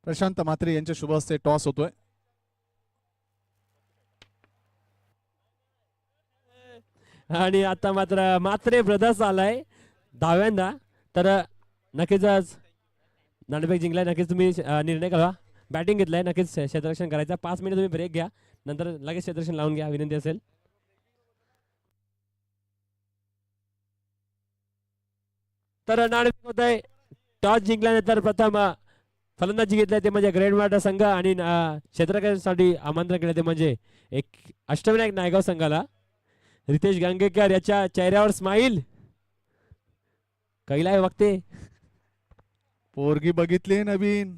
प्रशांत म्हात्रे यांच्या शुभ हस्ते टॉस होतोय. आणि आता मात्र म्हात्रे ब्रदर्स आलाय धाव्यांदा. तर नक्कीच आज नाणेफेक जिंकलाय. नक्कीच तुम्ही निर्णय करा. बॅटिंग घेतलाय, नक्कीच क्षेत्ररक्षण करायचं. 5 मिनिट तुम्ही ब्रेक घ्या, नंतर लगेच क्षेत्ररक्षण लावून घ्या, विनंती असेल. तर नाणेफेक होत आहे. टॉस जिंकल्यानंतर प्रथम फलंदाजी घेतलाय ते म्हणजे ग्रेट मार्टा संघ आणि क्षेत्ररक्षणासाठी आमंत्रण केलं ते म्हणजे एक अष्टविनायक नायगाव संघाला. रितेश गांगेकर याच्या चेहऱ्यावर स्माईल कैलाय वक्ते. पोरगी बघितली नवीन.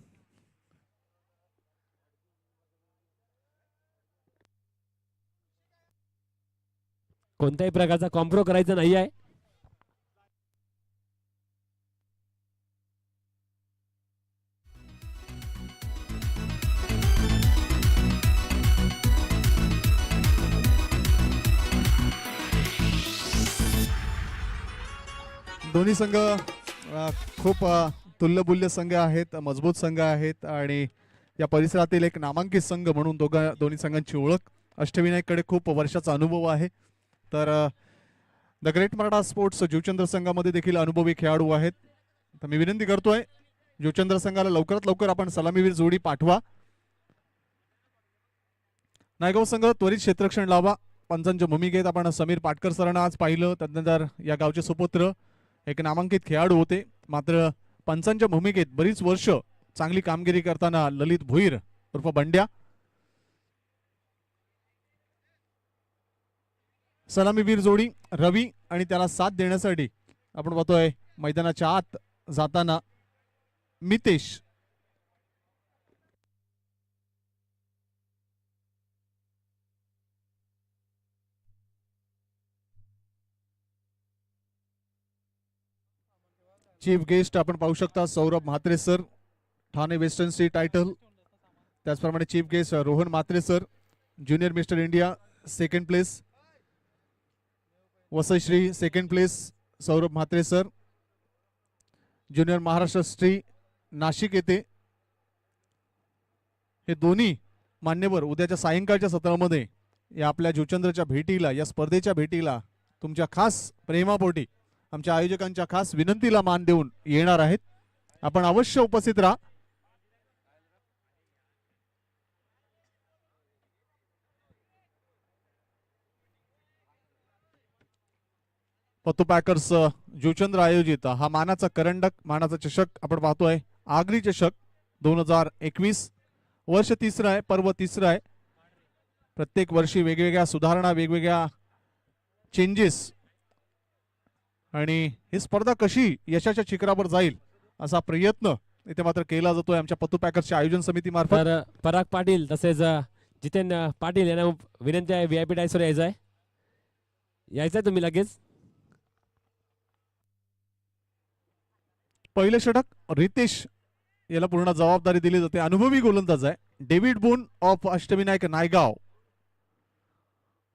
कोणत्याही प्रकारचा कॉम्प्रो करायचा नाही आहे. दोन्ही संघ खूप तुल्यबुल्य संघ आहेत, मजबूत संघ आहेत आणि या परिसरातील एक नामांकित संघ म्हणून दोन्ही संघांची ओळख. अष्टविनायककडे खूप वर्षाचा अनुभव आहे. तर the great Maratha sports Juchandra संघामध्ये देखील अनुभवी खेळाडू आहेत. तर मी विनंती करतोय जुचंद्र संघाला लवकरात लवकर आपण सलामीवीर जोडी पाठवा. नायगाव संघ त्वरित क्षेत्ररक्षण लावा. पंचांच्या भूमिकेत आपण समीर पाटकर सरांना आज पाहिलं. त्यानंतर या गावचे सुपुत्र एक नामांकित खेळाडू होते, मात्र पंचांच्या भूमिकेत बरीच वर्ष चांगली कामगिरी करताना ललित भोईर उर्फ बंड्या. सलामीवीर जोडी रवी आणि त्याला साथ देण्यासाठी आपण पाहतोय मैदानाच्या आत जाताना मितेश. चीफ गेस्ट आपण पाहू शकता Saurabh Mhatre sir, Thane western state title. त्याचप्रमाणे chief guest Rohan Mhatre sir, junior mister India second place. Vasai Shri second place Saurabh Mhatre sir. Junior Maharashtra Shri Nashik येथे हे दोन्ही मान्यवर उद्याच्या सायंकाळच्या सत्रामध्ये या आपल्या जुचंद्रच्या भेटीला, या स्पर्धेच्या भेटीला तुमच्या खास प्रेमापोटी आमच्या आयोजकांच्या खास विनंतीला मान देऊन येणार आहेत. आपण अवश्य उपस्थित राहा. पत्तू पॅकर्स जुचंद्र आयोजित हा मानाचा करंडक, मानाचा चषक आपण पाहतोय. आगरी चषक 2021. वर्ष तिसरं आहे, पर्व तिसरं आहे. प्रत्येक वर्षी वेगवेगळ्या सुधारणा, वेगवेगळ्या चेंजेस आणि ही स्पर्धा कशी यशाच्या शिखरावर जाईल असा प्रयत्न इथे मात्र केला जातोय आमच्या पत्तू पॅकर्सच्या आयोजन समितीमार्फत. तर पराग पाटील तसेच जितेन पाटील यांना विनंती आहे VIP डायसवर यायचं आहे. यायचं तुम्ही लगेच. पहिले षटक रितेश याला पूर्ण जबाबदारी दिली जाते. अनुभवी गोलंदाज आहे. David bone of Ashtavinayak Naigaon.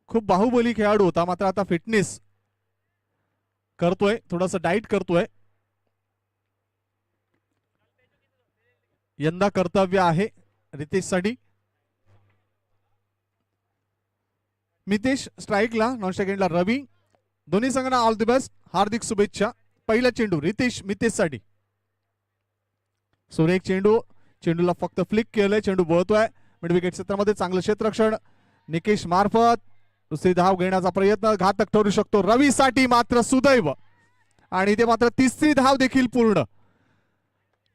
खूप बाहुबली खेळाडू होता, मात्र आता फिटनेस करतोय, थोडासा डाईट करतोय. यंदा कर्तव्य आहे रितेश साठी. मितेश स्ट्राईकला, नॉन सेकंडला रवी. दोन्ही संघांना ऑल द बेस्ट, हार्दिक शुभेच्छा. पहिला चेंडू रितेश मितेश साठी. सुरेख चेंडू, चेंडूला फक्त फ्लिक केलंय, चेंडू बळतोय मिड विकेट क्षेत्रामध्ये. चांगलं क्षेत्ररक्षण निकेश मार्फत. दुसरी धाव घेण्याचा प्रयत्न घातक ठरू शकतो रवीसाठी, मात्र सुदैव. आणि ते मात्र तिसरी धाव देखील पूर्ण.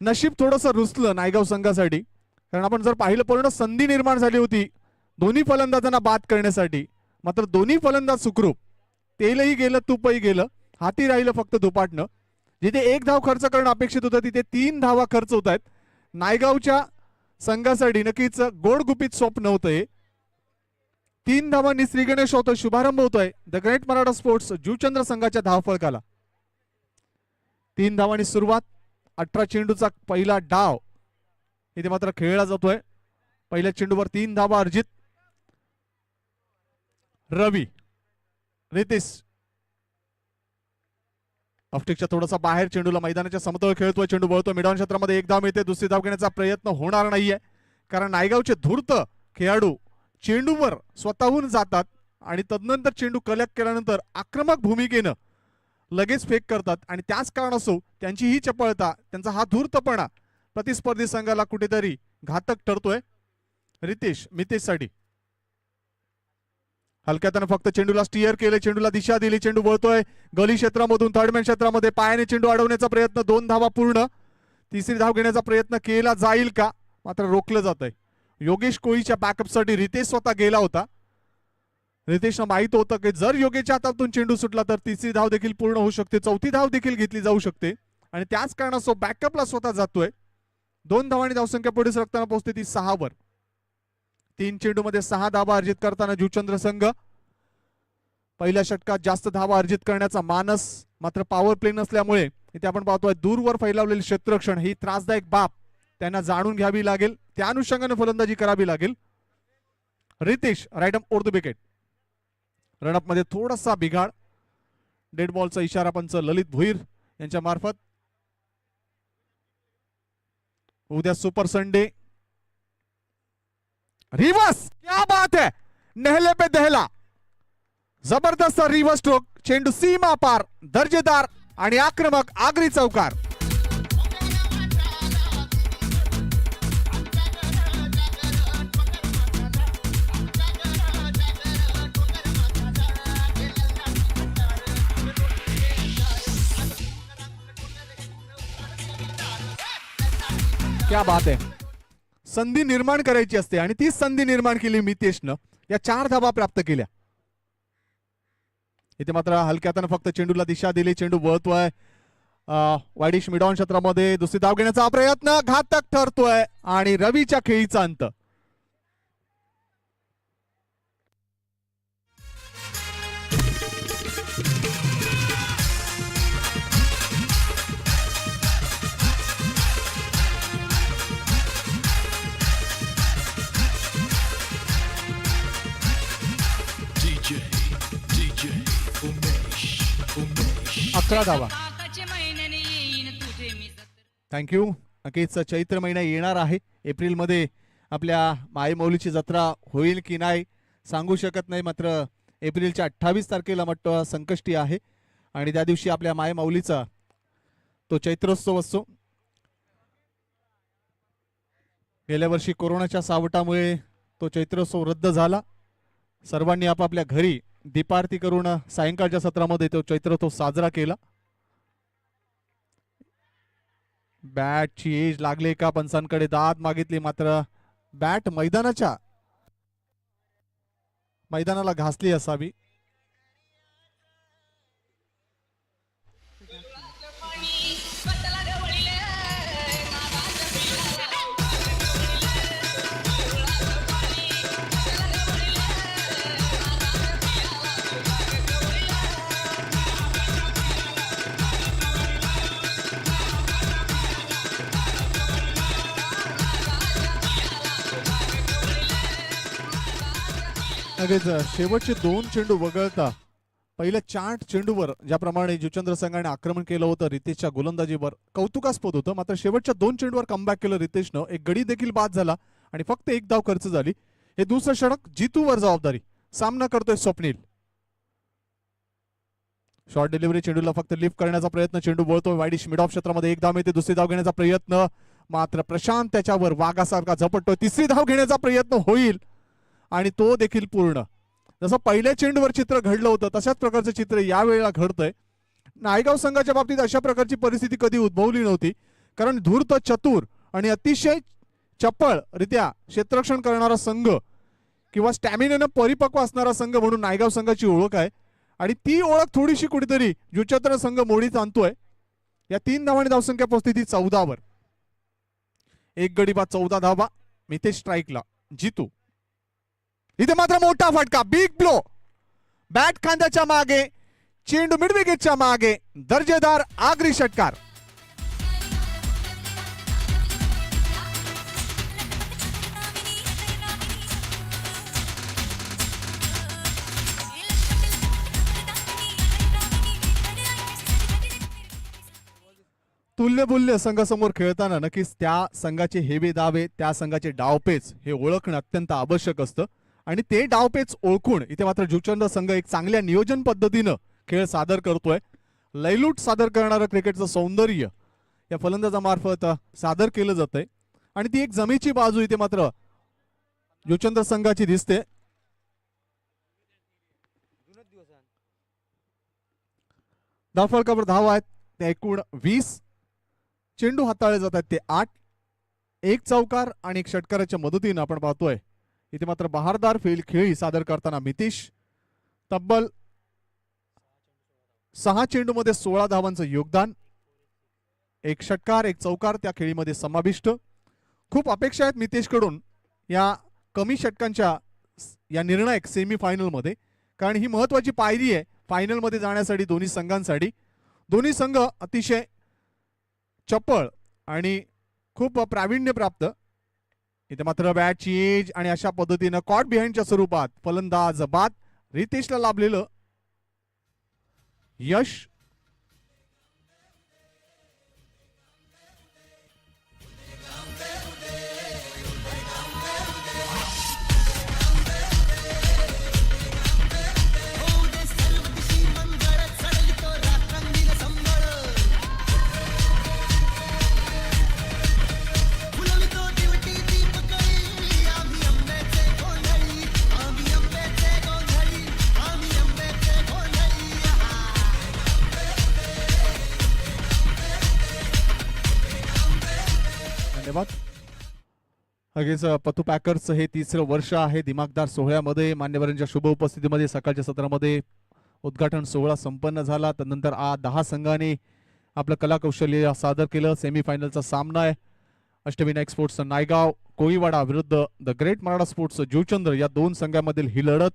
नशीब थोडंसं रुसलं नायगाव संघासाठी, कारण आपण जर पाहिलं पूर्ण संधी निर्माण झाली होती दोन्ही फलंदाजांना बाद करण्यासाठी, मात्र दोन्ही फलंदाज सुखरूप. तेलही गेलं, तुपही गेलं, हाती राहिलं फक्त दुपाटणं. जिथे एक धाव खर्च करणं अपेक्षित होतं तिथे 3 धावा खर्च होत आहेत. नायगावच्या संघासाठी नक्कीच गोडगुपीत स्वप्न होतं हे. 3 धावांनी श्री गणेश होतोय, शुभारंभ होतोय the great Maratha sports Juchandra संघाच्या धावफलकाला. 3 धावांनी सुरुवात. 18 चेंडूचा पहिला डाव इथे मात्र खेळला जातोय. पहिल्या चेंडूवर 3 धावा अर्जित. रवी, रितेश ऑफस्टिकच्या थोडासा बाहेर चेंडूला मैदानाच्या समतळ खेळतोय. चेंडू वळतोय मिडॉन क्षेत्रामध्ये, एक धाव मिळते. दुसरी धाव घेण्याचा प्रयत्न होणार नाहीये कारण नायगावचे धूर्त खेळाडू चेंडूवर स्वतःहून जातात आणि तदनंतर चेंडू कलेक्ट केल्यानंतर आक्रमक भूमिकेनं लगेच फेक करतात आणि त्याच कारणास्तव त्यांची ही चपळता, त्यांचा हा धूर्तपणा प्रतिस्पर्धी संघाला कुठेतरी घातक ठरतोय. रितेश मितेशसाठी हलक्यातनं फक्त चेंडूला स्टिअर केले, चेंडूला दिशा दिली. चेंडू वळतोय गली क्षेत्रामधून थर्डमॅन क्षेत्रामध्ये, पायाने चेंडू अडवण्याचा प्रयत्न, 2 धावा पूर्ण. तिसरी धाव घेण्याचा प्रयत्न केला जाईल का, मात्र रोखलं जात आहे. योगेश कोळीच्या बॅकअपसाठी रितेश स्वतः गेला होता. रितेशला माहित होतं की जर योगेशच्या हातातून चेंडू सुटला तर तिसरी धाव देखील पूर्ण होऊ शकते, चौथी धाव देखील घेतली जाऊ शकते आणि त्याच कारणास्तव बॅकअपला स्वतः जातोय. 2 धावांनी धावसंख्या पुढे सरकताना पोहोचते ती 6 वर. 3 चेंडूमध्ये 6 धावा अर्जित करताना जुचंद्र संघ पहिल्या षटकात जास्त धावा अर्जित करण्याचा मानस मात्र पॉवर प्ले नसल्यामुळे इथे आपण पाहतोय दूरवर फैलावलेले क्षेत्ररक्षण ही त्रासदायक बाब त्यांना जाणून घ्यावी लागेल, त्या अनुषंगाने फलंदाजी करावी लागेल. Ritesh right over the wicket. Run up मध्ये थोडासा बिघाड, डेड बॉलचा इशारा पंच ललित भुईर यांच्या मार्फत. उद्या सुपर संडे. रिवर्स, क्या बात है, नेहले पे दहला, जबरदस्त रिवर्स स्ट्रोक. चेंडू सीमा पार, दर्जेदार आणि आक्रमक आगरी चौकार. क्या बात आहे. संधी निर्माण करायची असते आणि ती संधी निर्माण केली मितेशनं. या 4 धावा प्राप्त केल्या. इथे मात्र हलक्यातनं फक्त चेंडूला दिशा दिली. चेंडू वळतोय वाईडिश मिडॉन क्षेत्रामध्ये, दुसरी धाव घेण्याचा प्रयत्न घातक ठरतोय आणि रवीच्या खेळीचा अंत. उमेश 11 धावा. थँक्यू. नक्कीच चैत्र महिना येणार आहे. एप्रिलमध्ये आपल्या मायमौलीची जत्रा होईल की नाही सांगू शकत नाही, मात्र एप्रिलच्या 28 तारखेला म्हटलं संकष्टी आहे आणि त्या दिवशी आपल्या मायमौलीचा तो चैत्रोत्सव असतो. गेल्या वर्षी कोरोनाच्या सावटामुळे तो चैत्रोत्सव रद्द झाला. सर्वांनी आपापल्या घरी दीपारती करून सायंकाळच्या सत्रामध्ये तो चैत्रोत्सव साजरा केला. बॅटची एज लागले का पंचांकडे दाद मागितली, मात्र बॅट मैदानाला घासली असावी. शेवटचे 2 चेंडू वगळता पहिल्या 4 चेंडूवर ज्याप्रमाणे जुचंद्र संघाने आक्रमण केलं होतं रितेशच्या गोलंदाजीवर कौतुकास्पद होतं, मात्र शेवटच्या 2 चेंडूवर कमबॅक केलं रितेशनं. एक गडी देखील बाद झाला आणि फक्त 1 धाव खर्च झाली. हे दुसरं षटक जितूवर जबाबदारी. सामना करतोय स्वप्नील. शॉर्ट डिलिव्हरी, चेंडूला फक्त लिफ्ट करण्याचा प्रयत्न. चेंडू वळतोय वाईडिश मिड ऑफ क्षेत्रामध्ये, 1 धाव मिळते. दुसरी धाव घेण्याचा प्रयत्न, मात्र प्रशांत त्याच्यावर वाघासारखा झपटतोय. तिसरी धाव घेण्याचा प्रयत्न होईल आणि तो देखील पूर्ण. जसं पहिल्या चेंडूवर चित्र घडलं होतं तशाच प्रकारचं चित्र यावेळेला घडतंय. नायगाव संघाच्या बाबतीत अशा प्रकारची परिस्थिती कधी उद्भवली नव्हती, कारण धूर्त, चतुर आणि अतिशय चपळरित्या क्षेत्ररक्षण करणारा संघ किंवा स्टॅमिनानं परिपक्व असणारा संघ म्हणून नायगाव संघाची ओळख आहे आणि ती ओळख थोडीशी कुठेतरी जुचंद्र संघ मोडीत आणतोय. या 3 धावांनी धावसंख्या पोहोचते ती 14 वर. 1 गडी बाद, 14 धावा. मितेश स्ट्राईकला, जितू. इथे मात्र मोठा फटका, बिग ब्लो. बॅट खांद्याच्या मागे, चेंडू मिड विकेटच्या मागे, दर्जेदार आगरी षटकार. तुल्यबुल्य संघासमोर खेळताना नक्कीच त्या संघाचे हेवे दावे, त्या संघाचे डावपेच हे ओळखणं अत्यंत आवश्यक असतं आणि ते डावपेच ओळखून इथे मात्र जुचंद संघ एक चांगल्या नियोजन पद्धतीनं खेळ सादर करतोय. लयलूट सादर करणारं क्रिकेटचं सौंदर्य या फलंदाजामार्फत सादर केलं जातंय आणि ती एक जमेची बाजू इथे मात्र जुचंद संघाची दिसते. धावफलकावर धावा आहेत त्या एकूण 20. चेंडू हाताळले जात आहेत ते 8. एक चौकार आणि एक षटकाराच्या मदतीनं आपण पाहतोय इथे मात्र बहारदार खेळी सादर करताना मितेश. तब्बल 6 चेंडूमध्ये 16 धावांचं योगदान. एक षटकार एक चौकार त्या खेळीमध्ये समाविष्ट. खूप अपेक्षा आहेत मितेशकडून या कमी षटकांच्या या निर्णायक सेमीफायनल मध्ये, कारण ही महत्वाची पायरी आहे फायनल मध्ये जाण्यासाठी दोन्ही संघांसाठी. दोन्ही संघ अतिशय चपळ आणि खूप प्रावीण्य प्राप्त. इथे मात्र बॅट चेंज आणि अशा पद्धतीनं कॉट बिहाइंडच्या स्वरूपात फलंदाज बाद. रितेशला लाभलेलं यश. धन्यवाद. अगेच पतू पॅकर्स हे 3रं वर्ष आहे दिमागदार सोहळ्यामध्ये. मान्यवरांच्या शुभ उपस्थितीमध्ये सकाळच्या सत्रामध्ये उद्घाटन सोहळा संपन्न झाला. त्यानंतर 10 संघांनी आपलं कलाकौशल्य सादर केलं. सेमीफायनलचा सामना आहे अष्टविनायक स्पोर्ट्स नायगाव कोळीवाडा विरुद्ध the great Maratha sports Juchandra या 2 संघांमधील ही लढत.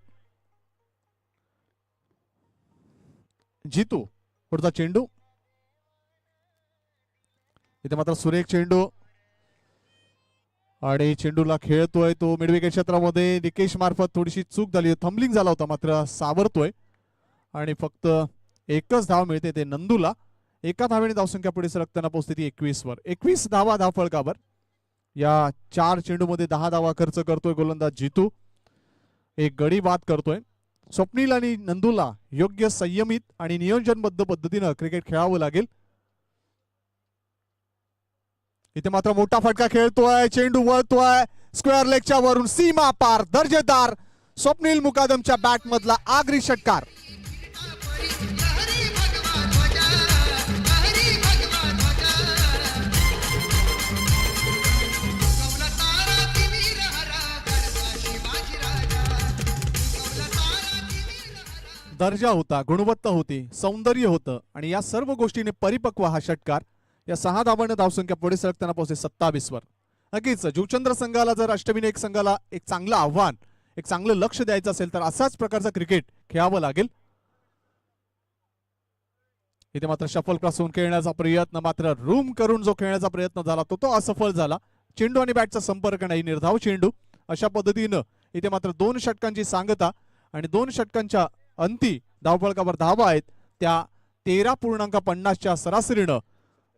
जितू पुढचा चेंडू. इथे मात्र सुरेख चेंडू आणि चेंडूला खेळतोय तो मिडविकेट क्षेत्रामध्ये. निकेश मार्फत थोडीशी चूक झाली, थंबलिंग झाला होता, मात्र सावरतोय आणि फक्त एकच धाव मिळते ते नंदूला. एका धावेने धावसंख्या पुढे सरकताना पोहोचते ती 21 वर. 21 धावा धावफलकावर. या 4 चेंडूमध्ये 10 धावा खर्च करतोय गोलंदाज जितू. एक गडी बाद करतोय. स्वप्नील आणि नंदूला योग्य संयमित आणि नियोजनबद्ध पद्धतीनं क्रिकेट खेळावं लागेल. इथे मात्र मोठा फटका खेळतोय, चेंडू वळतोय स्क्वेअर लेगच्या वरून सीमा पार. दर्जेदार स्वप्नील मुकादमच्या बॅट मधला आगरी षटकार. दर्जा होता, गुणवत्ता होती, सौंदर्य होतं आणि या सर्व गोष्टीने परिपक्व हा षटकार. या 6 धावांना धावसंख्या पुढे सरकताना पोहोचते 27 वर. नक्कीच जुचंद्र संघाला जर अष्टविनायक संघाला एक चांगलं आव्हान, एक चांगलं लक्ष द्यायचं असेल तर असाच प्रकारचं क्रिकेट खेळावं लागेल. इथे मात्र शफल क्रॉस होऊन खेळण्याचा प्रयत्न, मात्र रूम करून जो खेळण्याचा प्रयत्न झाला तो असफल झाला. चेंडू आणि बॅटचा संपर्क नाही, निर्धाव चेंडू. अशा पद्धतीनं इथे मात्र 2 षटकांची सांगता आणि 2 षटकांच्या अंती धावफलकावर धावा आहेत त्या 13.50च्या सरासरीनं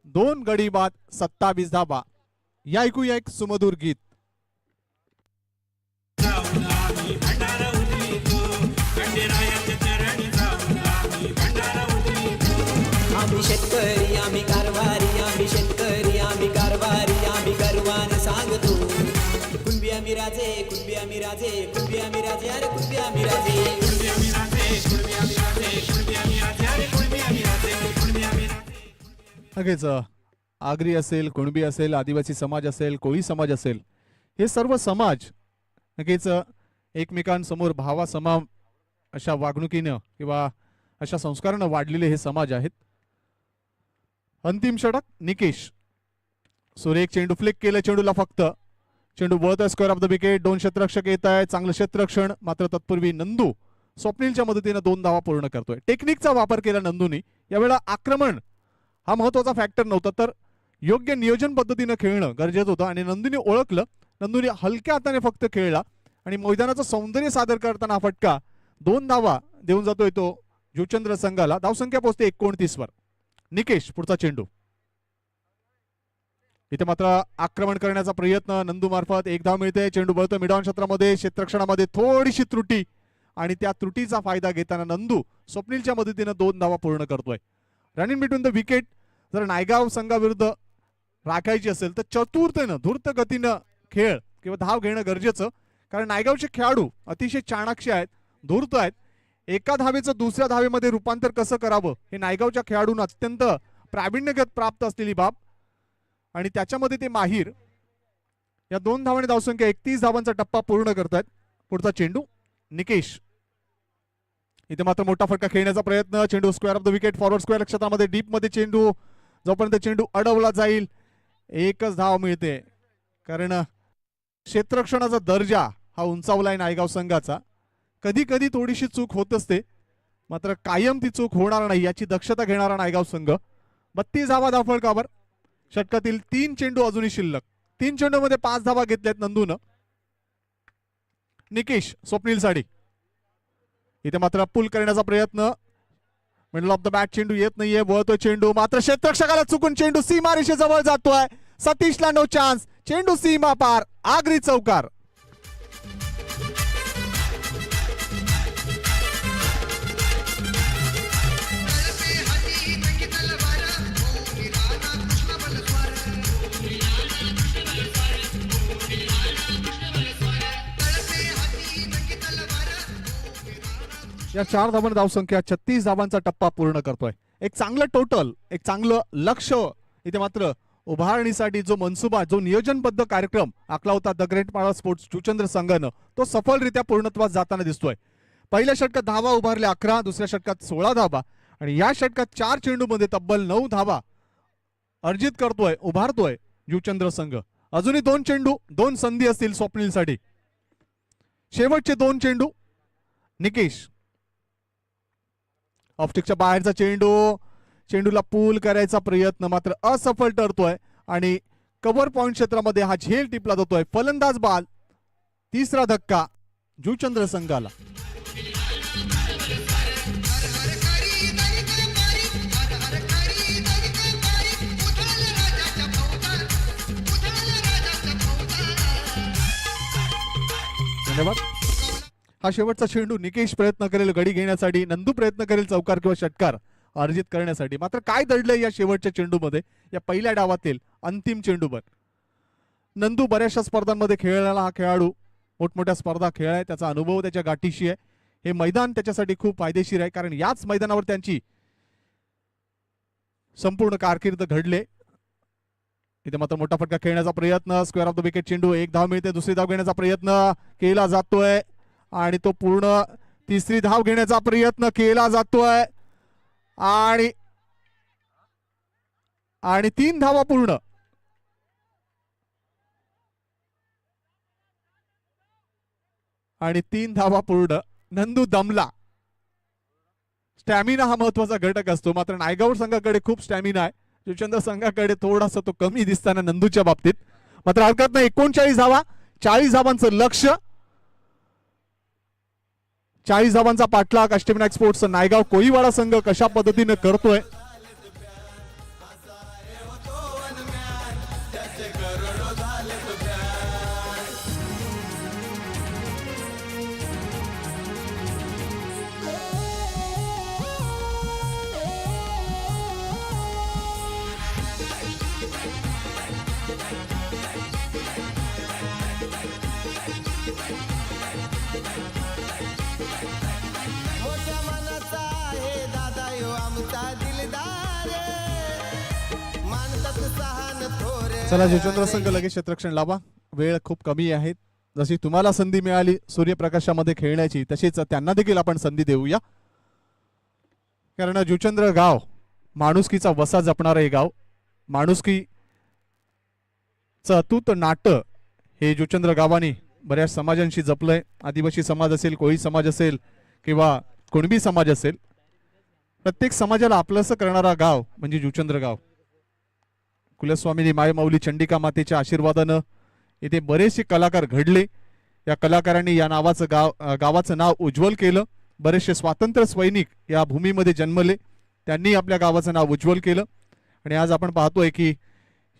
2 गडी बाद 27 धावा. या ऐकूया एक सुमधुर गीत. आम्ही शेतकरी आम्ही कारभारी, आम्ही शेतकरी आम्ही कारभारी, आम्ही गर्वाने सांगतो कुणबी आम्ही राजे, कुणबी आम्ही राजे, कुणबी आम्ही राजे, अरे कुणबी आम्ही राजे, कुणबी आम्ही राजे, कुणबी आम्ही राजे, कुणबी आम्ही राजे, अरे कुणबी आम्ही राजे, कुणबी आम्ही राजे. नक्कीच आगरी असेल, कुणबी असेल, आदिवासी समाज असेल, कोळी समाज असेल, हे सर्व समाज नक्कीच एकमेकांसमोर भावा समा अशा वागणुकीनं किंवा अशा संस्कारानं वाढलेले हे समाज आहेत. अंतिम षटक निकेश. सुरेख चेंडू फ्लिक केलं, चेंडूला फक्त चेंडू वळत आहे स्क्वेअर ऑफ द विकेट. 2 क्षेत्ररक्षक येत आहे, चांगलं क्षेत्ररक्षण. मात्र तत्पूर्वी नंदू स्वप्नीलच्या मदतीनं 2 धावा पूर्ण करतोय. टेक्निकचा वापर केला नंदूनी. यावेळेला आक्रमण हा महत्वाचा फॅक्टर नव्हता, तर योग्य नियोजन पद्धतीनं खेळणं गरजेचं होतं आणि नंदूने ओळखलं. नंदूने हलक्या हाताने फक्त खेळला आणि मैदानाचं सौंदर्य सादर करताना हा फटका 2 धावा देऊन जातोय तो जुचंद्र संघाला. धावसंख्या पोहोचते 29 वर. निकेश पुढचा चेंडू. इथे मात्र आक्रमण करण्याचा प्रयत्न नंदू मार्फत एक धाव मिळते. चेंडू बळतो मिडॉन क्षेत्रामध्ये, क्षेत्ररक्षणामध्ये थोडीशी त्रुटी आणि त्या त्रुटीचा फायदा घेताना नंदू स्वप्नीलच्या मदतीनं 2 धावा पूर्ण करतोय. रनिंग बिटवीन द विकेट जर नायगाव संघाविरुद्ध राखायची असेल तर चतुर्थेनं धूर्त गतीनं खेळ किंवा धाव घेणं गरजेचं, कारण नायगावचे खेळाडू अतिशय चाणाक्ष आहेत, धूर्त आहेत. एका धावेचं दुसऱ्या धावेमध्ये रूपांतर कसं करावं हे नायगावच्या खेळाडूंना अत्यंत प्रावीण्यगत प्राप्त असलेली बाब आणि त्याच्यामध्ये ते माहीर. या 2 धावांनी धावसंख्या 31 धावांचा टप्पा पूर्ण करतायत. पुढचा चेंडू निकेश, इथे मात्र मोठा फटका खेळण्याचा प्रयत्न. चेंडू square of the wicket forward square क्षेत्रामध्ये डीप मध्ये चेंडू, जोपर्यंत चेंडू अडवला जाईल एकच धाव मिळते, कारण क्षेत्ररक्षणाचा दर्जा हा उंचावलाय नायगाव संघाचा. कधी कधी थोडीशी चूक होत असते, मात्र कायम ती चूक होणार नाही याची दक्षता घेणारा नायगाव संघ. 32 धावा धावफलकावर, षटकातील 3 चेंडू अजूनही शिल्लक. 3 चेंडूमध्ये 5 धावा घेतल्यात नंदून. निकेश स्वप्नील साडी, इथे मात्र पुल करण्याचा प्रयत्न. मिडल ऑफ द बॅट चेंडू येत नाहीये, वळतोय चेंडू, मात्र क्षेत्ररक्षकाला चुकून चेंडू सीमारेषेजवळ जातोय. सतीशला नो चान्स, चेंडू सीमा पार, आगरी चौकार. या 4 धावांनी धावसंख्या 36 धावांचा टप्पा पूर्ण करतोय. एक चांगलं टोटल, एक चांगलं लक्ष इथे मात्र उभारणीसाठी जो मनसुबा, जो नियोजनबद्ध कार्यक्रम आखला होता द ग्रेट माळा स्पोर्ट्स जुचंद्र संघानं, तो सफलरित्या पूर्णत्वास जाताना दिसतोय. पहिल्या षटकात धावा उभारल्या 11, दुसऱ्या षटकात 16 धावा आणि या षटकात 4 चेंडूमध्ये तब्बल 9 धावा अर्जित करतोय, उभारतोय जुचंद्र संघ. अजूनही 2 चेंडू, 2 संधी असतील स्वप्नीलसाठी. शेवटचे 2 चेंडू. निकेश, ऑफस्टिकच्या बाहेरचा चेंडू, चेंडूला पूल करायचा प्रयत्न मात्र असफल ठरतोय आणि कव्हर पॉइंट क्षेत्रामध्ये हा झेल टिपला जातोय. फलंदाज बाद, तिसरा धक्का जुचंद्र संघाला. धन्यवाद. हा शेवटचा चेंडू. निकेश प्रयत्न करेल गडी घेण्यासाठी, नंदू प्रयत्न करेल चौकार किंवा षटकार अर्जित करण्यासाठी. मात्र काय दडलंय या शेवटच्या चेंडूमध्ये, या पहिल्या डावातील अंतिम चेंडूवर. नंदू बऱ्याचशा स्पर्धांमध्ये खेळलेला हा खेळाडू, मोठमोठ्या स्पर्धा खेळाय, त्याचा अनुभव त्याच्या गाठीशी आहे. हे मैदान त्याच्यासाठी खूप फायदेशीर आहे, कारण याच मैदानावर त्यांची संपूर्ण कारकीर्द घडले. इथे मात्र मोठा फटका खेळण्याचा प्रयत्न, स्क्वेअर ऑफ द विकेट चेंडू, 1 धाव मिळते. दुसरी धाव घेण्याचा प्रयत्न केला जातोय आणि तो पूर्ण. तिसरी धाव घेण्याचा प्रयत्न केला जातोय आणि 3 धावा पूर्ण. आणि 3 धावा पूर्ण. नंदू दमला. स्टॅमिना हा महत्वाचा घटक असतो, मात्र नायगाव संघाकडे खूप स्टॅमिना आहे. जुचंद्र संघाकडे थोडासा तो कमी दिसताना नंदूच्या बाबतीत. मात्र हरकत नाही, 39 धावा, 40 धावांचं लक्ष. 40 धावांचा पाठलाग अष्टविनायक स्पोर्ट्स नायगाव कोळीवाडा संघ कशा पद्धतीने करतोय. चला जुचंद्र संघ लगेच क्षेत्ररक्षण लावा. वेळ खूप कमी आहे. जशी तुम्हाला संधी मिळाली सूर्यप्रकाशामध्ये खेळण्याची, तशीच त्यांना देखील आपण संधी देऊया. कारण जुचंद्र गाव माणुसकीचा वसा जपणारं हे गाव. माणुसकीचं अतूट नाटं हे जुचंद्र गावाने बऱ्याच समाजांशी जपलंय. आदिवासी समाज असेल, कोळी समाज असेल किंवा कुणबी समाज असेल, प्रत्येक समाजाला आपलंसं करणारा गाव म्हणजे जुचंद्र गाव. कुलस्वामिनी मायमाऊली चंडिका मातेच्या आशीर्वादानं इथे बरेचसे कलाकार घडले. या कलाकारांनी या नावाचं गावाचं नाव उज्ज्वल केलं. बरेचसे स्वातंत्र्य सैनिक या भूमीमध्ये जन्मले, त्यांनी आपल्या गावाचं नाव उज्ज्वल केलं. आणि आज आपण पाहतोय की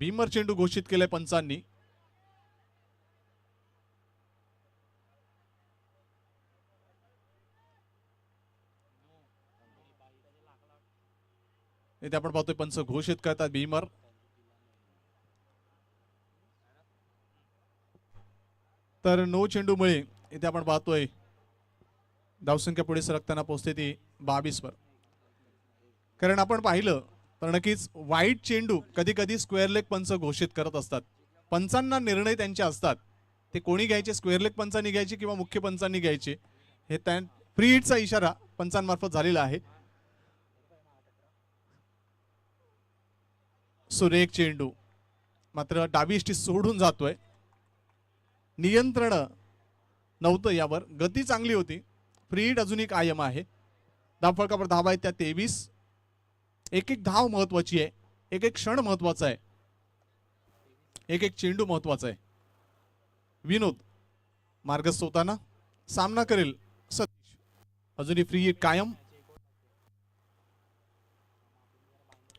भीमर चेंडू घोषित केलाय पंचांनी. इथे आपण पाहतोय पंच घोषित करतात भीमर. तर नो चेंडूमुळे इथे आपण पाहतोय धावसंख्या पुढे सरकताना पोहोचते ती 22 वर. कारण आपण पाहिलं तर नक्कीच वाईट चेंडू कधी कधी स्क्वेअर लेग पंच घोषित करत असतात. पंचांना निर्णय त्यांचे असतात, ते कोणी घ्यायचे, स्क्वेअर लेग पंचांनी घ्यायचे किंवा मुख्य पंचांनी घ्यायचे, हे फ्री हिटचा इशारा पंचांमार्फत झालेला आहे. सुरेख चेंडू मात्र डावी इष्टी सोडून जातोय. नियंत्रण नव्हतं यावर, गती चांगली होती. फ्री हिट अजूनही कायम आहे. धावफलकावर धावा आहेत त्या 23. एक एक धाव महत्वाची आहे, एक एक क्षण महत्वाचा आहे, एक एक चेंडू महत्वाचा आहे. विनोद मार्गस्थ होताना सामना करेल सतीश. अजूनही फ्री हिट कायम.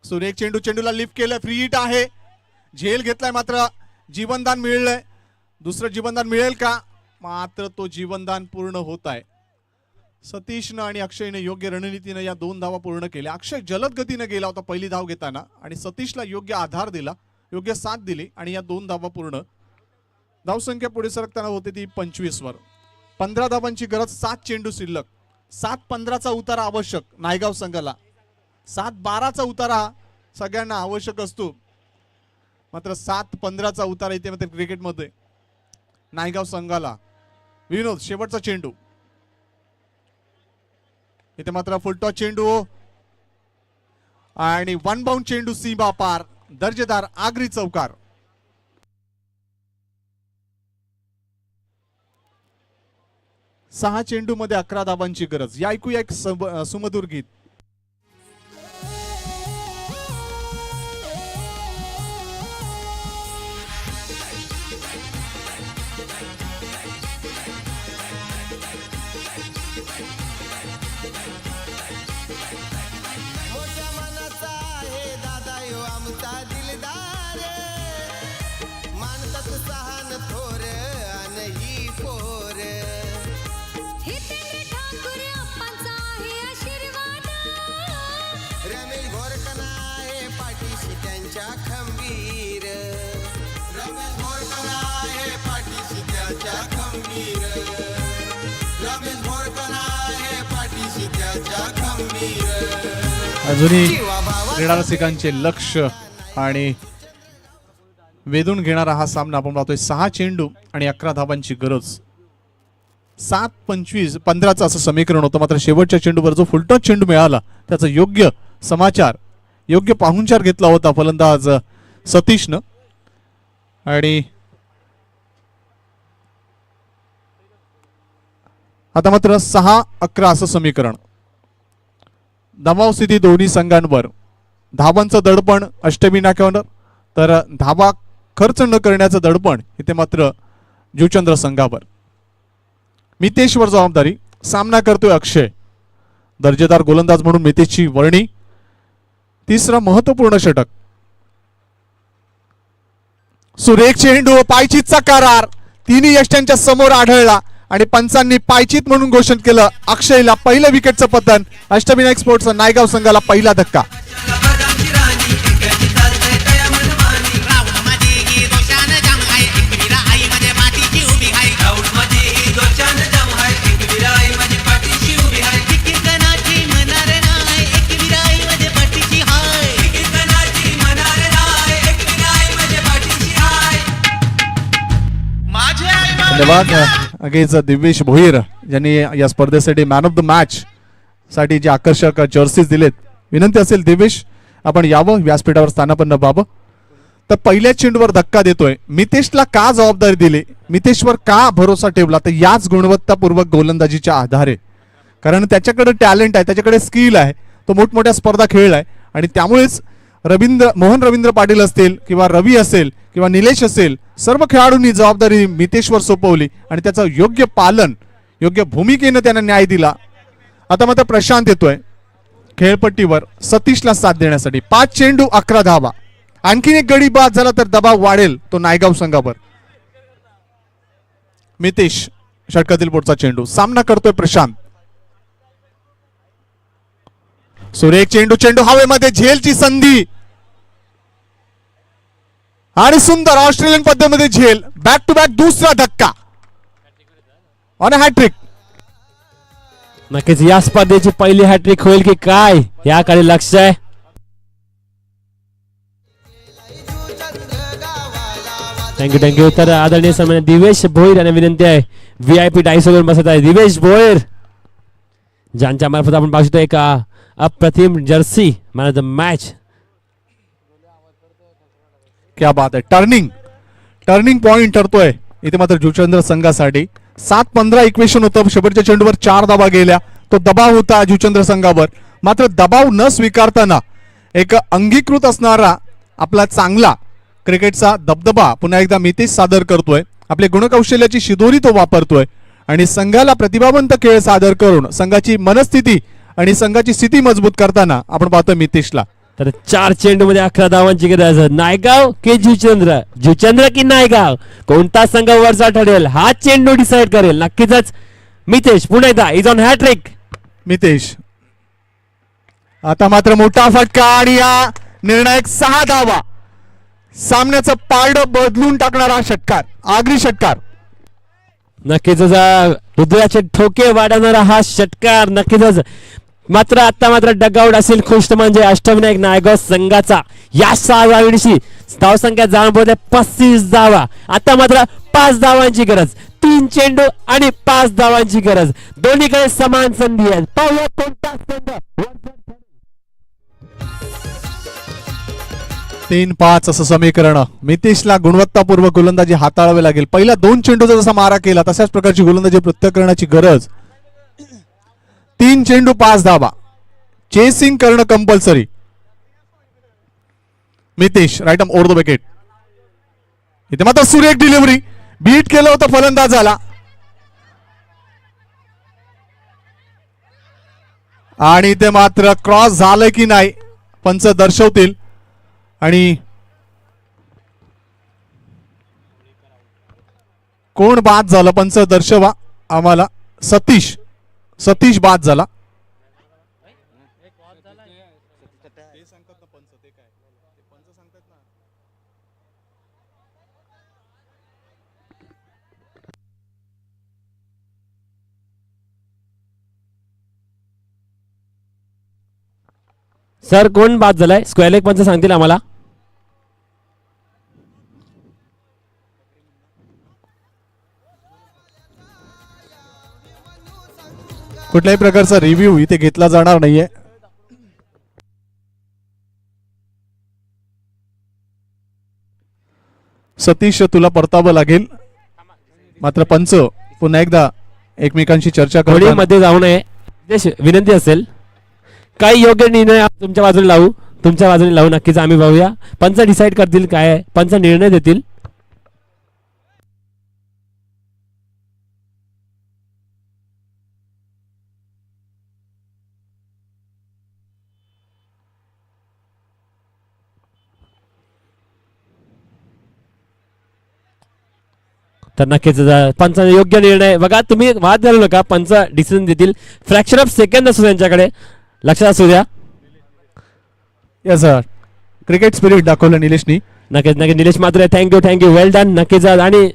सुरेख चेंडू, चेंडूला लिफ्ट केलं, फ्री हिट आहे. झेल घेतलाय मात्र जीवनदान मिळलंय. दुसरं जीवनदान मिळेल का? मात्र तो जीवनदान पूर्ण होत आहे. सतीशनं आणि अक्षयने योग्य रणनीतीने या 2 धावा पूर्ण केल्या. अक्षय जलद गतीने गेला होता पहिली धाव घेताना आणि सतीशला योग्य आधार दिला, योग्य साथ दिली आणि या 2 धावा पूर्ण. धावसंख्या पुढे सरकताना होते ती 25 वर. 15 धावांची गरज, 7 चेंडू शिल्लक. 7-15चा उतारा आवश्यक नायगाव संघाला. 7-12चा उतारा सगळ्यांना आवश्यक असतो, मात्र 7-15चा उतारा इथे मात्र क्रिकेटमध्ये नायगाव संघाला. विनोद शेवटचा चेंडू, इथे मात्र फुलटॉस चेंडू आणि 1 बाउंड चेंडू सीमा पार. दर्जेदार आगरी चौकार. सहा चेंडू मध्ये 11 धावांची गरज. या ऐकूया एक सुमधुर गीत. मोठ्या मनाचा आहे दादा यो आमचा दिलदार, मानतात सहान थोर अन ही पोर. हितेंद्र ठाकूर अप्पांचा आहे आशीर्वाद. रमेश घोरकन आहे पाठीशी त्यांच्या खंबीर. रमेश घोरकन आहे पाठीशी त्याच्या खंबीर. रमेश घोरकन आहे पाठीशी त्याच्या खंबीर. अजूनही क्रीडा रसिकांचे लक्ष आणि वेधून घेणारा हा सामना आपण पाहतोय. 6 चेंडू आणि 11 धावांची गरज. 7-25-15चं असं समीकरण होतं, मात्र शेवटच्या चेंडूवर जो फुलटॉस चेंडू मिळाला त्याचा योग्य समाचार, योग्य पाहुणचार घेतला होता फलंदाज सतीशनं. आणि आता मात्र 6-11 असं समीकरण. दबाव स्थिती दोन्ही संघांवर. धावांचं दडपण अष्टमी नाक्यावर, तर धावा खर्च न करण्याचं दडपण इथे मात्र जुचंद्र संघावर. मितेशवर जबाबदारी. सामना करतोय अक्षय. दर्जेदार गोलंदाज म्हणून मितेशची वर्णी. तिसरा महत्वपूर्ण षटक. सुरेख चेंडू, पायचीतचा करार. तिन्ही यष्ट्यांच्या समोर आढळला आणि पंचांनी पायचीत म्हणून घोषित केलं. अक्षयला पहिलं विकेटचं पतन. अष्टविनायक स्पोर्ट्स नायगाव संघाला पहिला धक्का. धन्यवाद अगेच दिवेश भोईर यांनी या स्पर्धेसाठी मॅन ऑफ द मॅच साठी जे आकर्षक जर्सीज दिलेत. विनंती असेल दिवेश आपण यावं, व्यासपीठावर स्थानापन्न व्हावं. तर पहिल्या चेंडूवर धक्का देतोय. मितेशला का जबाबदारी दिली, मितेशवर का भरोसा ठेवला, तर याच गुणवत्तापूर्वक गोलंदाजीच्या आधारे. कारण त्याच्याकडे टॅलेंट आहे, त्याच्याकडे स्किल आहे, तो मोठमोठ्या स्पर्धा खेळलाय आणि त्यामुळेच मोहन रवींद्र पाटील असतील किंवा रवी असेल किंवा निलेश असेल, सर्व खेळाडूंनी जबाबदारी मितेशवर सोपवली आणि त्याचं योग्य पालन, योग्य भूमिकेने त्यांना न्याय दिला. आता मात्र प्रशांत येतोय खेळपट्टीवर सतीशला साथ देण्यासाठी. 5 चेंडू 11 धावा. आणखीन एक गडी बाद झाला तर दबाव वाढेल तो नायगाव संघावर. मितेश षटकातील पुढचा चेंडू सामना करतोय प्रशांत. सुरेख चेंडू, चेंडू हवेमध्ये, झेलची संधी आणि सुंदर ऑस्ट्रेलियन पद्धतीमध्ये झेल. बॅक टू बॅक दुसरा धक्का आणि हॅट्रिक. नक्कीच या स्पर्धेची पहिली हॅट्रिक होईल की काय याकडे लक्ष आहे. थँक्यू. तर आदरणीय सन्माननीय दिवेश भोईर यांना विनंती आहे VIP डायसोवर बसत आहे दिवेश भोईर, ज्यांच्या मार्फत आपण पाहू शकतो एक अप्रतिम Jersey man of the match. क्या बात आहे. टर्निंग पॉइंट ठरतोय इथे मात्र जुचंद्र संघासाठी. 7-15 इक्वेशन होतं. शेवटच्या चेंडूवर 4 धावा गेल्या. तो दबाव होता जुचंद्र संघावर. मात्र दबाव न स्वीकारताना एक अंगीकृत असणारा आपला चांगला क्रिकेटचा दबदबा पुन्हा एकदा मितेश सादर करतोय. आपले गुणकौशल्याची शिदोरी तो वापरतोय आणि संघाला प्रतिभावंत खेळ सादर करून संघाची मनस्थिती आणि संघाची स्थिती मजबूत करताना आपण पाहतोय मितेशला. तर 4 चेंडू मध्ये 11 धावांची गरज. नायगाव की जुचंद्र की नायगाव, कोणता संघ वरचा ठरेल हा चेंडू डिसाइड करेल. नक्कीच मितेश पुन्हा एकदा इज ऑन हॅट्रिक. मितेश आता मात्र मोठा फटका आणि या निर्णायक 6 धावा, सामन्याचं पारडं बदलून टाकणारा षटकार, आगरी षटकार. नक्कीच हृदयाचे ठोके वाढवणारा हा षटकार. नक्कीच मात्र डगआउट असेल खुश म्हणजे अष्टविनायक नायगाव संघाचा. या 6 धावांची धावसंख्या जाऊन पोहोचले 35 धावा. आता मात्र 5 धावांची गरज. 3 चेंडू आणि 5 धावांची गरज. दोन्हीकडे समान संधी आहे. पाहूया कोणता संघ 3-5 असं समीकरण. मितेशला गुणवत्तापूर्वक गोलंदाजी हाताळावी लागेल. पहिल्या 2 चेंडूचा जसा मारा केला तशाच प्रकारची गोलंदाजी प्रत्येक करण्याची गरज. 3 चेंडू 5 धावा, चेसिंग करणं compulsory. Mitesh right arm over the wicket. इथे मात्र सुरेख डिलिव्हरी, बीट केलं होतं फलंदाजाला आणि इथे मात्र क्रॉस झालं की नाही पंच दर्शवतील. आणि कोण बाद झालं पंच दर्शवा आम्हाला. सतीश बाद झाला. सर कोण बाद झालाय स्क्वेअर लेग पंच सांगतील आम्हाला. कुठल्याही प्रकारचा रिव्ह्यू इथे घेतला जाणार नाहीये. सतीश तुला परतावं लागेल. मात्र पंच पुन्हा एकदा एकमेकांशी चर्चा थोडी करू. मध्ये जाऊ नये विनंती असेल. काही योग्य निर्णय तुमच्या बाजूने लावू. नक्कीच आम्ही बघूया. पंच डिसाईड करतील काय, पंच निर्णय देतील. तर नक्कीच पंचाने योग्य निर्णय बघा. तुम्ही वाद झालो नका, पंच डिसिजन देतील. फ्रॅक्शन ऑफ सेकंड असू त्यांच्याकडे, लक्षात असू द्या. यस सर, क्रिकेट स्पिरिट दाखवलं निलेशनी. नक्कीच निलेश मात्र थँक्यू वेल डन. नक्कीच. आणि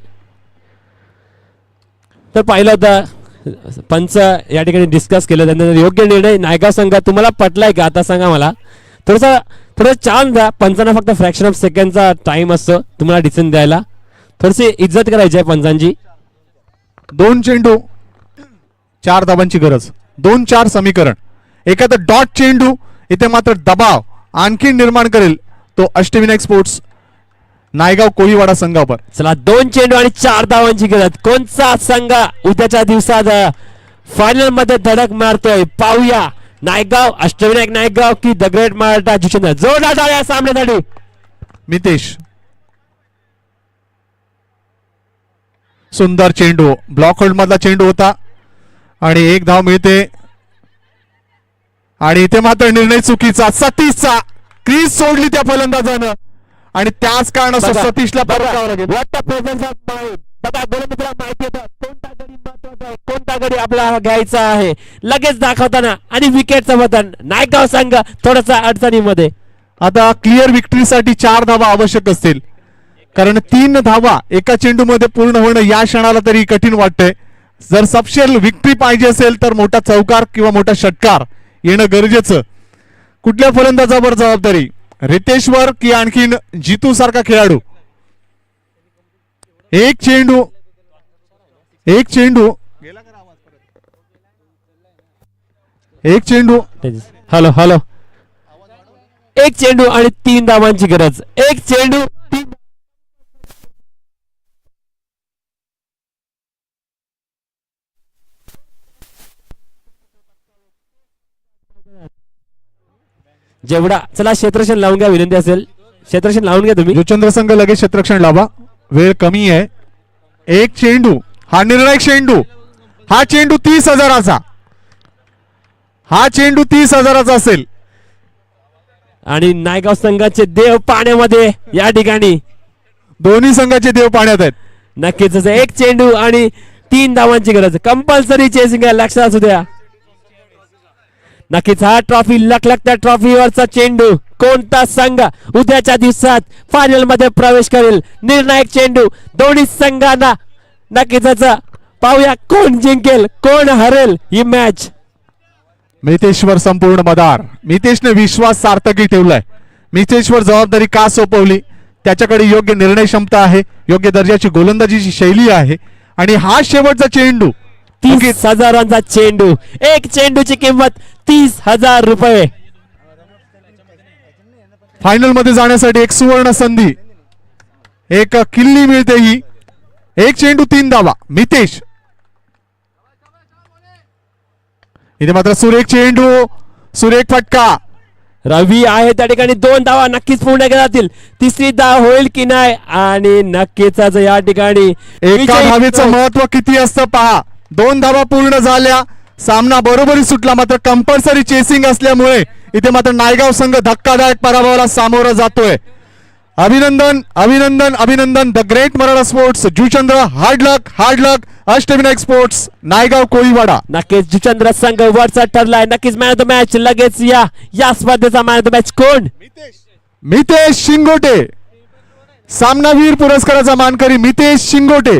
तर पाहिलं होतं पंच या ठिकाणी डिस्कस केलं, त्यांनी योग्य निर्णय नायगाव संघ तुम्हाला पटलाय का आता सांगा मला. थोडं चान्स द्या. पंचांना फक्त फ्रॅक्शन ऑफ सेकंडचा टाइम असतो तुम्हाला डिसिजन द्यायला. थोडीशी इज्जत करायची आहे पंचांची. 2 चेंडू 4 धावांची गरज. 2-4 समीकरण. एखादा डॉट चेंडू इथे मात्र दबाव आणखी निर्माण करेल तो अष्टविनायक स्पोर्ट्स नायगाव कोळीवाडा संघावर. चला 2 चेंडू आणि 4 धावांची गरज. कोणता संघ उद्याच्या दिवसात फायनल मध्ये धडक मारतोय पाहूया. नायगाव अष्टविनायक नायगाव की द ग्रेट मराठा जुचंद्र. जोरदार टाळ्या सामन्यासाठी. मितेश सुंदर चेंडू, ब्लॉक होल्ड मधला चेंडू होता आणि 1 धाव मिळते. आणि इथे मात्र निर्णय चुकीचा. सतीशचा क्रीज सोडली त्या फलंदाजानं आणि त्याच कारणास्तव बघा, सतीशला बघा. परतावं लागेल. What the presence of mind. बघा गोलंदाजाला माहिती होतं कोणता गडी महत्वाचा आहे, कोणता गडी आपला घ्यायचा आहे लगेच दाखवताना आणि विकेटचं बटन नायगाव संघ थोडासा अडचणीमध्ये. आता क्लिअर विक्टरीसाठी 4 धावा आवश्यक असतील कारण 3 धावा एका चेंडूमध्ये पूर्ण होणं या क्षणाला तरी कठीण वाटतंय. जर सपशेल विक्टरी पाहिजे असेल तर मोठा चौकार किंवा मोठा षटकार येणं गरजेचं. कुठल्या फलंदाजावर जबाबदारी, रितेशवर की आणखीन जितू सारखा खेळाडू. एक चेंडू एक चेंडू हॅलो हॅलो एक चेंडू आणि 3 धावांची गरज. एक चेंडू 3 जेवढा चला क्षेत्रक्षण लावून घ्या विनंती असेल. क्षेत्रक्षण लावून घ्या तुम्ही. युचंद्र संघ लगेच क्षेत्ररक्षण लावा, वेळ कमी आहे. एक चेंडू, हा निर्णायक चेंडू, हा चेंडू 30,000चा, हा चेंडू 30,000चा असेल. आणि नायगाव संघाचे देव पाण्यामध्ये या ठिकाणी. दोन्ही संघाचे देव पाण्यात आहेत. नक्कीच असं एक चेंडू आणि 3 धावांची गरज. कंपल्सरी चेसिंग आहे, लक्षात असू द्या. नक्कीच हा ट्रॉफी लखलखत्या ट्रॉफीवरचा चेंडू. कोणता संघ उद्याच्या दिवसात फायनल मध्ये प्रवेश करेल. निर्णायक चेंडू दोन्ही संघांना. नक्कीच पाहूया कोण जिंकेल कोण हरेल ही मॅच. मितेशवर संपूर्ण मदार. मितेशने विश्वास सार्थकी ठेवलाय. मितेशवर जबाबदारी का सोपवली, त्याच्याकडे योग्य निर्णय क्षमता आहे, योग्य दर्जाची गोलंदाजीची शैली आहे आणि हा शेवटचा चेंडू 30,000चा चेंडू. एक चेंडूची किंमत 30,000 रुपये. फायनल मध्ये जाण्यासाठी एक सुवर्ण संधी, एक किल्ली मिळते ही. एक चेंडू 3 धावा. मितेश इथे मात्र सुरेख चेंडू, सुरेख फटका. रवी आहे त्या ठिकाणी. 2 धावा नक्कीच पूर्ण केल्या जातील. 3री धाव होईल की नाही आणि नक्कीच या ठिकाणी एका धावेचं महत्व किती असतं पहा. 2 धावा पूर्ण झाल्या, सामना बरोबरी सुटला. मात्र कंपल्सरी चेसिंग असल्यामुळे इथे मात्र नायगाव संघ धक्कादायक पराभवाला सामोरा जातोय. अभिनंदन अभिनंदन अभिनंदन. The great Maratha sports Juchandra. Hard luck Ashtavinayak sports Naigaon Koliwada. नक्कीच जुचंद्र संघ वरचा ठरलाय. नक्कीच मॅन ऑफ द मॅच लगेच या स्पर्धेचा मॅन ऑफ द मॅच कोण. मितेश शिंगोटे. सामनावीर पुरस्काराचा मानकरी मितेश शिंगोटे.